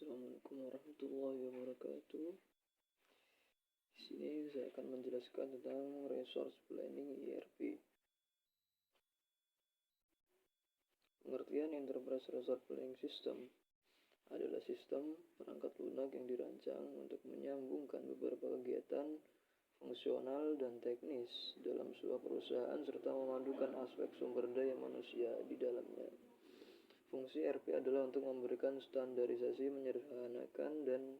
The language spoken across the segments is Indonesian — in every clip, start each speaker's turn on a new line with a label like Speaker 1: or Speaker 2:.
Speaker 1: Assalamualaikum warahmatullahi wabarakatuh. Di sini saya akan menjelaskan tentang Resource Planning ERP. Pengertian Enterprise Resource Planning System adalah sistem perangkat lunak yang dirancang untuk menyambungkan beberapa kegiatan fungsional dan teknis dalam sebuah perusahaan serta memadukan aspek sumber daya manusia di dalamnya. Fungsi ERP adalah untuk memberikan standarisasi, menyederhanakan, dan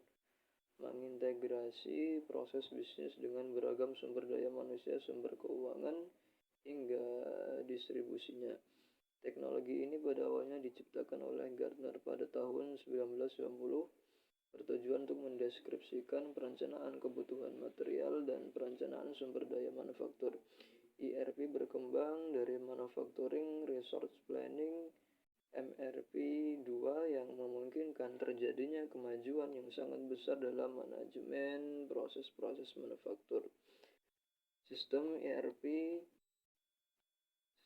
Speaker 1: mengintegrasi proses bisnis dengan beragam sumber daya manusia, sumber keuangan, hingga distribusinya. Teknologi ini pada awalnya diciptakan oleh Gartner pada tahun 1990, bertujuan untuk mendeskripsikan perencanaan kebutuhan material dan perencanaan sumber daya manufaktur. ERP berkembang dari Manufacturing Resource Planning MRP 2 yang memungkinkan terjadinya kemajuan yang sangat besar dalam manajemen proses-proses manufaktur. Sistem ERP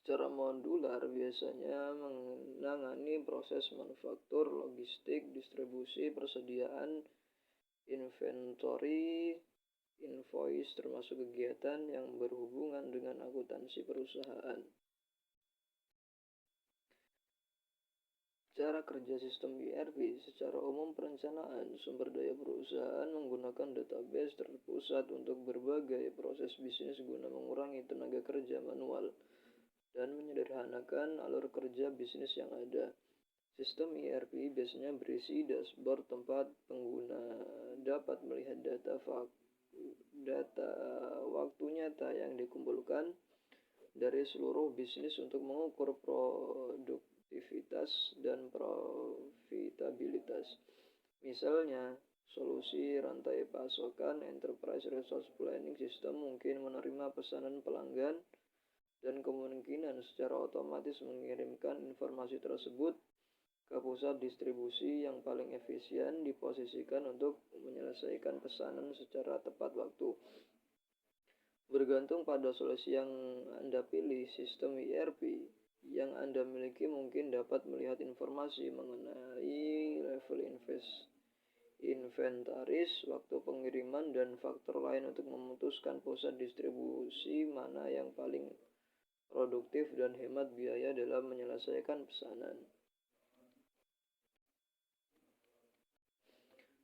Speaker 1: secara modular biasanya menangani proses manufaktur, logistik, distribusi, persediaan, inventory, invoice, termasuk kegiatan yang berhubungan dengan akuntansi perusahaan. Cara kerja sistem ERP secara umum, perencanaan sumber daya perusahaan menggunakan database terpusat untuk berbagai proses bisnis guna mengurangi tenaga kerja manual dan menyederhanakan alur kerja bisnis yang ada. Sistem ERP biasanya berisi dashboard tempat pengguna dapat melihat data waktu nyata yang dikumpulkan dari seluruh bisnis untuk mengukur produktivitas dan profitabilitas. Misalnya, solusi rantai pasokan Enterprise Resource Planning System mungkin menerima pesanan pelanggan dan kemungkinan secara otomatis mengirimkan informasi tersebut ke pusat distribusi yang paling efisien diposisikan untuk menyelesaikan pesanan secara tepat waktu. Bergantung pada solusi yang Anda pilih, sistem ERP yang Anda miliki mungkin dapat melihat informasi mengenai level inventaris, waktu pengiriman, dan faktor lain untuk memutuskan pusat distribusi mana yang paling produktif dan hemat biaya dalam menyelesaikan pesanan.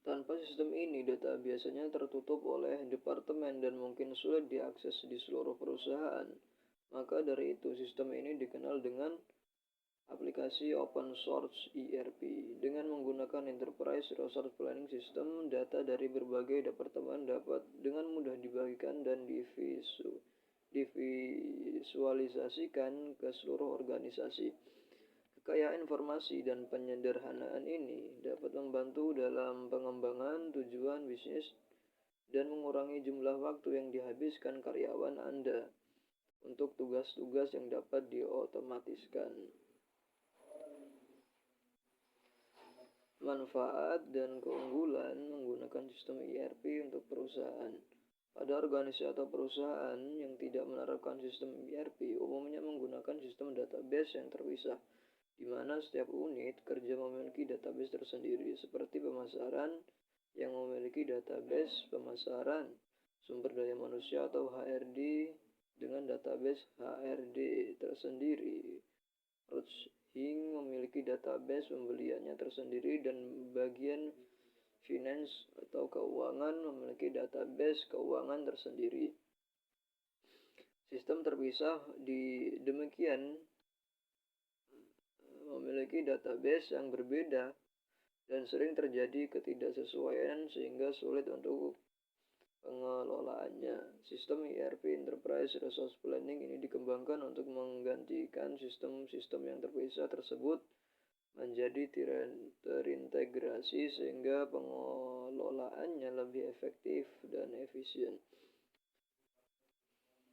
Speaker 1: Tanpa sistem ini, data biasanya tertutup oleh departemen dan mungkin sulit diakses di seluruh perusahaan. Maka dari itu, sistem ini dikenal dengan aplikasi open source ERP. Dengan menggunakan Enterprise Resource Planning System, data dari berbagai departemen dapat dengan mudah dibagikan dan divisualisasikan ke seluruh organisasi. Kekayaan informasi dan penyederhanaan ini dapat membantu dalam pengembangan tujuan bisnis dan mengurangi jumlah waktu yang dihabiskan karyawan Anda untuk tugas-tugas yang dapat diotomatiskan. Manfaat dan keunggulan menggunakan sistem ERP untuk perusahaan. Pada organisasi atau perusahaan yang tidak menerapkan sistem ERP, umumnya menggunakan sistem database yang terpisah, di mana setiap unit kerja memiliki database tersendiri, seperti pemasaran yang memiliki database pemasaran, sumber daya manusia atau HRD dengan database HRD tersendiri, purchasing memiliki database pembeliannya tersendiri, dan bagian finance atau keuangan memiliki database keuangan tersendiri. Sistem terpisah demikian memiliki database yang berbeda dan sering terjadi ketidaksesuaian sehingga sulit untuk pengelolaannya. Sistem ERP Enterprise Resource Planning ini dikembangkan untuk menggantikan sistem-sistem yang terpisah tersebut menjadi terintegrasi sehingga pengelolaannya lebih efektif dan efisien.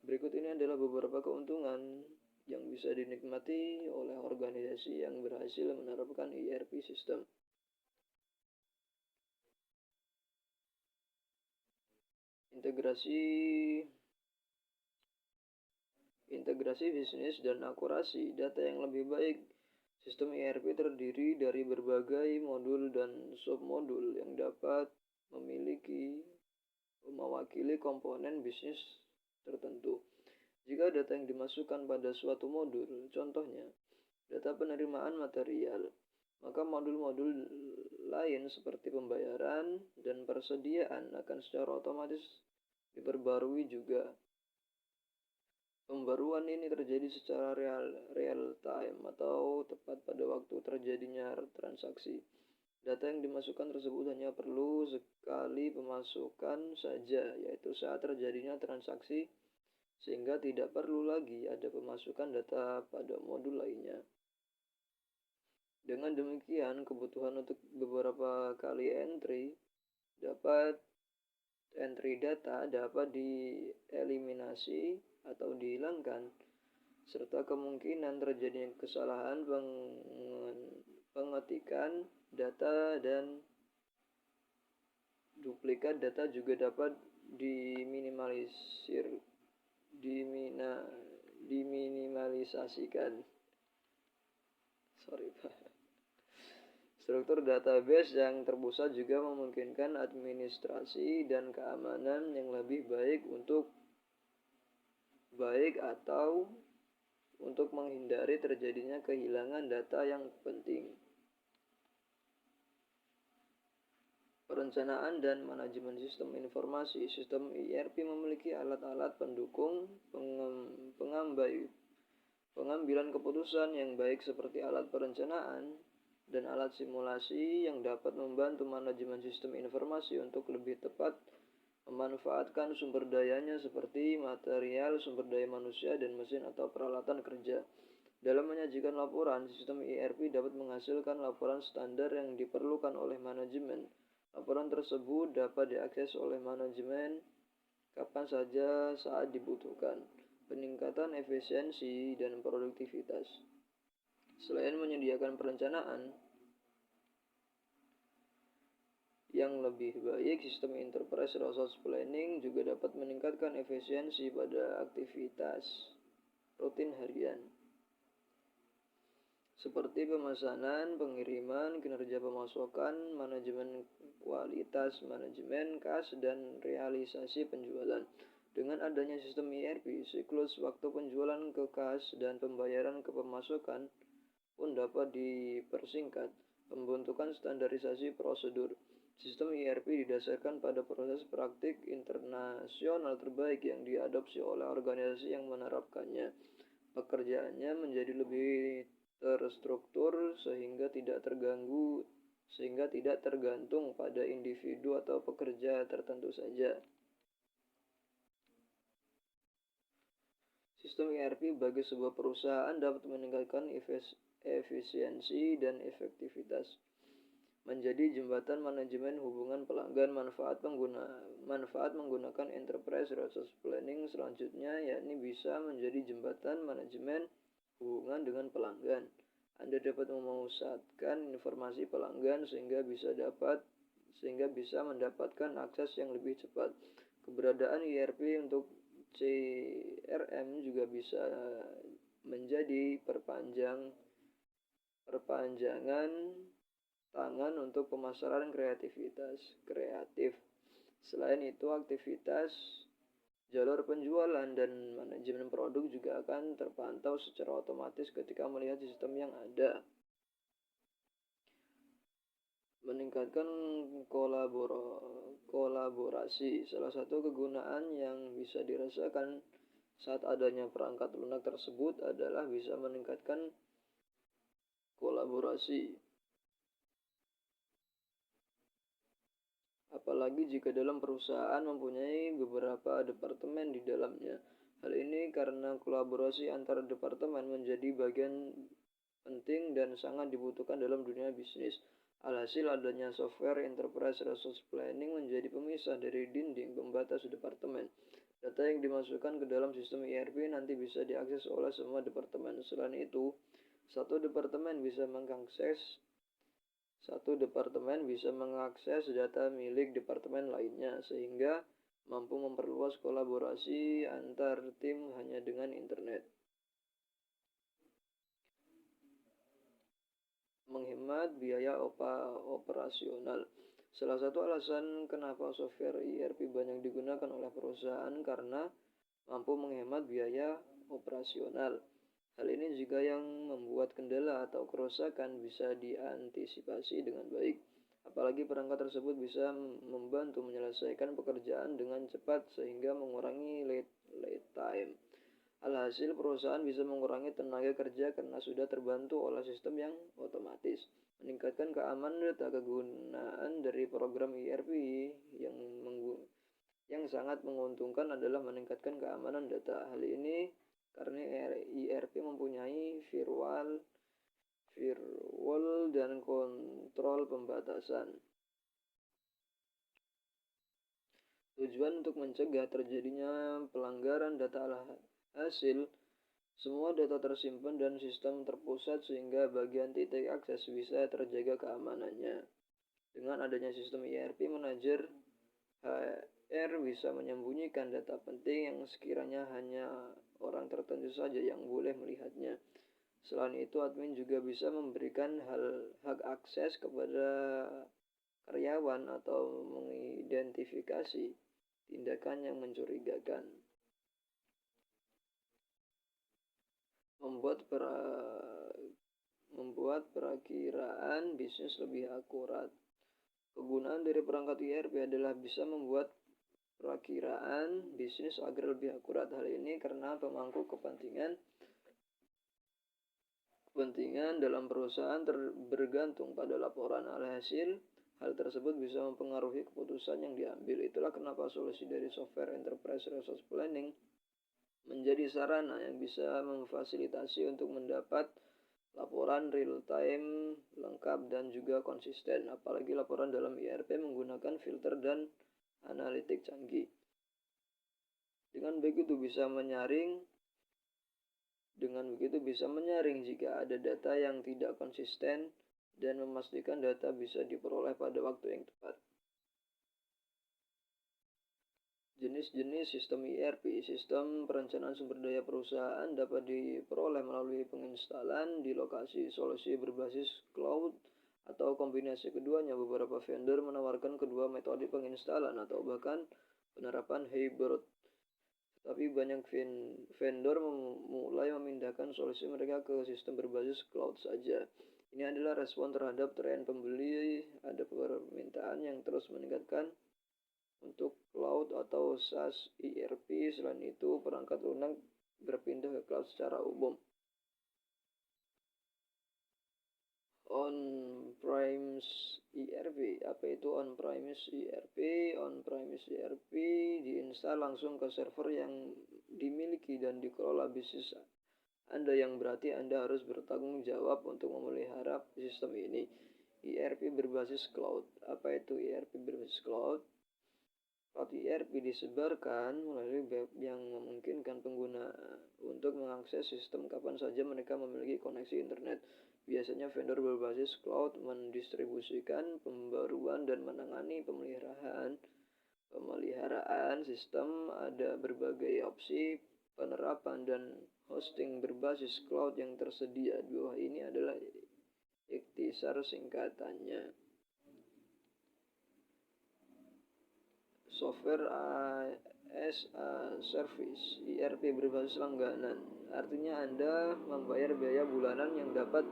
Speaker 1: Berikut ini adalah beberapa keuntungan yang bisa dinikmati oleh organisasi yang berhasil menerapkan ERP sistem. Integrasi bisnis dan akurasi data yang lebih baik. Sistem ERP terdiri dari berbagai modul dan dan submodul yang dapat mewakili komponen bisnis tertentu. Jika data yang dimasukkan pada suatu modul, contohnya data penerimaan material, maka modul-modul lain seperti pembayaran dan persediaan akan secara otomatis diperbarui juga. Pembaruan ini terjadi secara real time atau tepat pada waktu terjadinya transaksi. Data yang dimasukkan tersebut hanya perlu sekali pemasukan saja, yaitu saat terjadinya transaksi, sehingga tidak perlu lagi ada pemasukan data pada modul lainnya. Dengan demikian, kebutuhan untuk beberapa kali entry data dapat dieliminasi atau dihilangkan, serta kemungkinan terjadinya kesalahan pengetikan data dan duplikat data juga dapat diminimalisasikan. Struktur database yang terpusat juga memungkinkan administrasi dan keamanan yang lebih baik atau untuk menghindari terjadinya kehilangan data yang penting. Perencanaan dan manajemen sistem informasi. Sistem ERP memiliki alat-alat pendukung pengambilan keputusan yang baik seperti alat perencanaan dan alat simulasi yang dapat membantu manajemen sistem informasi untuk lebih tepat memanfaatkan sumber dayanya seperti material, sumber daya manusia, dan mesin atau peralatan kerja. Dalam menyajikan laporan, sistem ERP dapat menghasilkan laporan standar yang diperlukan oleh manajemen. Laporan tersebut dapat diakses oleh manajemen kapan saja saat dibutuhkan. Peningkatan efisiensi dan produktivitas. Selain menyediakan perencanaan yang lebih baik, sistem Enterprise Resource Planning juga dapat meningkatkan efisiensi pada aktivitas rutin harian, seperti pemesanan, pengiriman, kinerja pemasakan, manajemen kualitas, manajemen kas, dan realisasi penjualan. Dengan adanya sistem ERP, siklus waktu penjualan ke kas dan pembayaran ke pemasukan pun dapat dipersingkat. Pembentukan standarisasi prosedur. Sistem ERP didasarkan pada proses praktik internasional terbaik yang diadopsi oleh organisasi yang menerapkannya. Pekerjaannya menjadi lebih terstruktur sehingga tidak tergantung pada individu atau pekerja tertentu saja. Sistem ERP bagi sebuah perusahaan dapat meningkatkan efisiensi dan efektivitas, menjadi jembatan manajemen hubungan pelanggan. Manfaat menggunakan Enterprise Resource Planning selanjutnya yakni bisa menjadi jembatan manajemen hubungan dengan pelanggan. Anda dapat memusatkan informasi pelanggan sehingga bisa mendapatkan akses yang lebih cepat. Keberadaan ERP untuk CRM juga bisa menjadi perpanjangan tangan untuk pemasaran kreatif. Selain itu, aktivitas jalur penjualan dan manajemen produk juga akan terpantau secara otomatis ketika melihat sistem yang ada. Meningkatkan kolaborasi. Salah satu kegunaan yang bisa dirasakan saat adanya perangkat lunak tersebut adalah bisa meningkatkan kolaborasi. Apalagi jika dalam perusahaan mempunyai beberapa departemen di dalamnya. Hal ini karena kolaborasi antar departemen menjadi bagian penting dan sangat dibutuhkan dalam dunia bisnis. Alhasil, adanya software Enterprise Resource Planning menjadi pemisah dari dinding pembatas departemen. Data yang dimasukkan ke dalam sistem ERP nanti bisa diakses oleh semua departemen. Selain itu, satu departemen bisa mengakses data milik departemen lainnya, sehingga mampu memperluas kolaborasi antar tim hanya dengan internet. menghemat biaya operasional. Salah satu alasan kenapa software ERP banyak digunakan oleh perusahaan karena mampu menghemat biaya operasional. Hal ini juga yang membuat kendala atau kerusakan bisa diantisipasi dengan baik. Apalagi perangkat tersebut bisa membantu menyelesaikan pekerjaan dengan cepat sehingga mengurangi lead time. Alhasil, perusahaan bisa mengurangi tenaga kerja karena sudah terbantu oleh sistem yang otomatis. Meningkatkan keamanan data. Kegunaan dari program ERP yang sangat menguntungkan adalah meningkatkan keamanan data. Hal ini karena ERP mempunyai firewall dan kontrol pembatasan. Tujuan untuk mencegah terjadinya pelanggaran data hasil, semua data tersimpan dan sistem terpusat sehingga bagian titik akses bisa terjaga keamanannya. Dengan adanya sistem ERP, manajer HR bisa menyembunyikan data penting yang sekiranya hanya orang tertentu saja yang boleh melihatnya. Selain itu, admin juga bisa memberikan hak akses kepada karyawan atau mengidentifikasi tindakan yang mencurigakan. Membuat perakiraan bisnis lebih akurat. Kegunaan dari perangkat ERP adalah bisa membuat perakiraan bisnis agar lebih akurat. Hal ini karena pemangku kepentingan dalam perusahaan bergantung pada laporan hasil. Hal tersebut bisa mempengaruhi keputusan yang diambil. Itulah kenapa solusi dari software Enterprise Resource Planning menjadi sarana yang bisa memfasilitasi untuk mendapat laporan real-time lengkap dan juga konsisten. Apalagi laporan dalam ERP menggunakan filter dan analitik canggih. Dengan begitu bisa menyaring jika ada data yang tidak konsisten dan memastikan data bisa diperoleh pada waktu yang tepat. Jenis-jenis sistem ERP. Sistem perencanaan sumber daya perusahaan dapat diperoleh melalui penginstalan di lokasi solusi berbasis cloud atau kombinasi keduanya. Beberapa vendor menawarkan kedua metode penginstalan atau bahkan penerapan hybrid. Tapi banyak vendor mulai memindahkan solusi mereka ke sistem berbasis cloud saja. Ini adalah respon terhadap tren pembeli. Ada permintaan yang terus meningkatkan untuk cloud atau SaaS ERP. Selain itu, perangkat lunak berpindah ke cloud secara umum. On-premise ERP. Apa itu on-premise ERP? On-premise ERP diinstal langsung ke server yang dimiliki dan dikelola bisnis Anda, yang berarti Anda harus bertanggung jawab untuk memelihara sistem ini. ERP berbasis cloud. Apa itu ERP berbasis cloud? Cloud ERP disebarkan melalui web yang memungkinkan pengguna untuk mengakses sistem kapan saja mereka memiliki koneksi internet. Biasanya vendor berbasis cloud mendistribusikan pembaruan dan menangani pemeliharaan sistem. Ada berbagai opsi penerapan dan hosting berbasis cloud yang tersedia. Di bawah ini adalah ikhtisar singkatannya. Software as a Service, ERP berbasis langganan. Artinya Anda membayar biaya bulanan yang dapat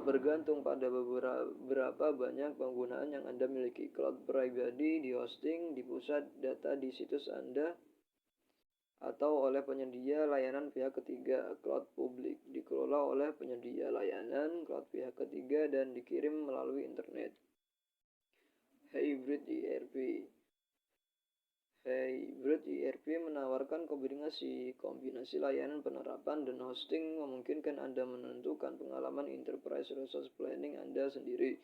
Speaker 1: bergantung pada beberapa banyak penggunaan yang Anda miliki. Cloud pribadi di hosting di pusat data di situs Anda atau oleh penyedia layanan pihak ketiga. Cloud publik dikelola oleh penyedia layanan cloud pihak ketiga dan dikirim melalui internet. Hybrid ERP. Hybrid ERP menawarkan kombinasi layanan penerapan dan hosting, memungkinkan Anda menentukan pengalaman Enterprise Resource Planning Anda sendiri.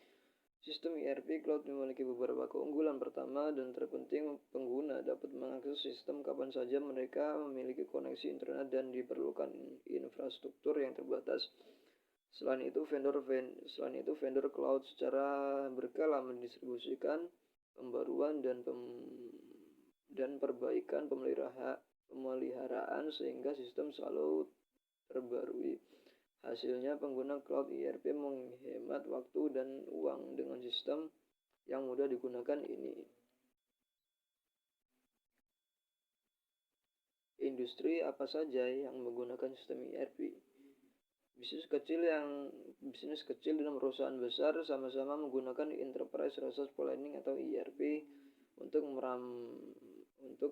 Speaker 1: Sistem ERP Cloud memiliki beberapa keunggulan. Pertama dan terpenting, pengguna dapat mengakses sistem kapan saja mereka memiliki koneksi internet dan diperlukan infrastruktur yang terbatas. Selain itu, vendor cloud secara berkala mendistribusikan pembaruan dan perbaikan pemeliharaan sehingga sistem selalu terbarui. Hasilnya, pengguna cloud ERP menghemat waktu dan uang dengan sistem yang mudah digunakan ini. Industri apa saja yang menggunakan sistem ERP? Bisnis kecil dan perusahaan besar sama-sama menggunakan Enterprise Resource Planning atau ERP untuk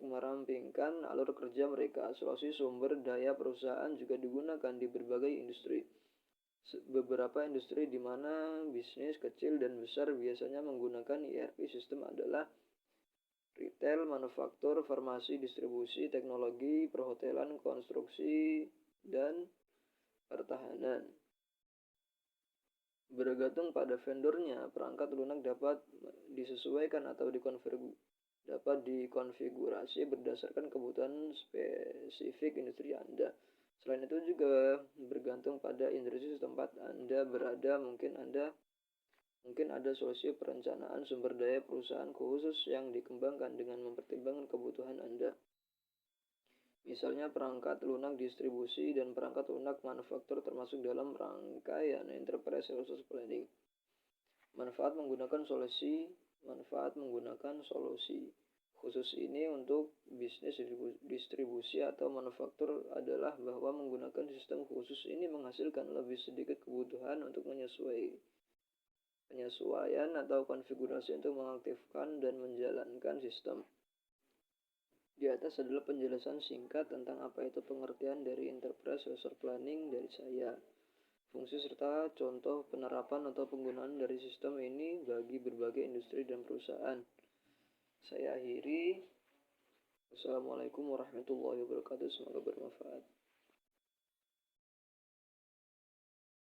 Speaker 1: merampingkan alur kerja mereka. Solusi sumber daya perusahaan juga digunakan di berbagai industri. Beberapa industri di mana bisnis kecil dan besar biasanya menggunakan ERP sistem adalah retail, manufaktur, farmasi, distribusi, teknologi, perhotelan, konstruksi, dan pertahanan. Bergantung pada vendornya, perangkat lunak dapat disesuaikan atau dapat dikonfigurasi berdasarkan kebutuhan spesifik industri Anda. Selain itu juga bergantung pada industri tempat Anda berada, mungkin ada solusi perencanaan sumber daya perusahaan khusus yang dikembangkan dengan mempertimbangkan kebutuhan Anda. Misalnya perangkat lunak distribusi dan perangkat lunak manufaktur termasuk dalam rangkaian Enterprise Resource Planning. Manfaat menggunakan solusi khusus ini untuk bisnis distribusi atau manufaktur adalah bahwa menggunakan sistem khusus ini menghasilkan lebih sedikit kebutuhan untuk penyesuaian atau konfigurasi untuk mengaktifkan dan menjalankan sistem. Di atas adalah penjelasan singkat tentang apa itu pengertian dari Enterprise Resource Planning dari saya. Fungsi serta contoh penerapan atau penggunaan dari sistem ini bagi berbagai industri dan perusahaan. Saya akhiri. Wassalamualaikum warahmatullahi wabarakatuh. Semoga bermanfaat.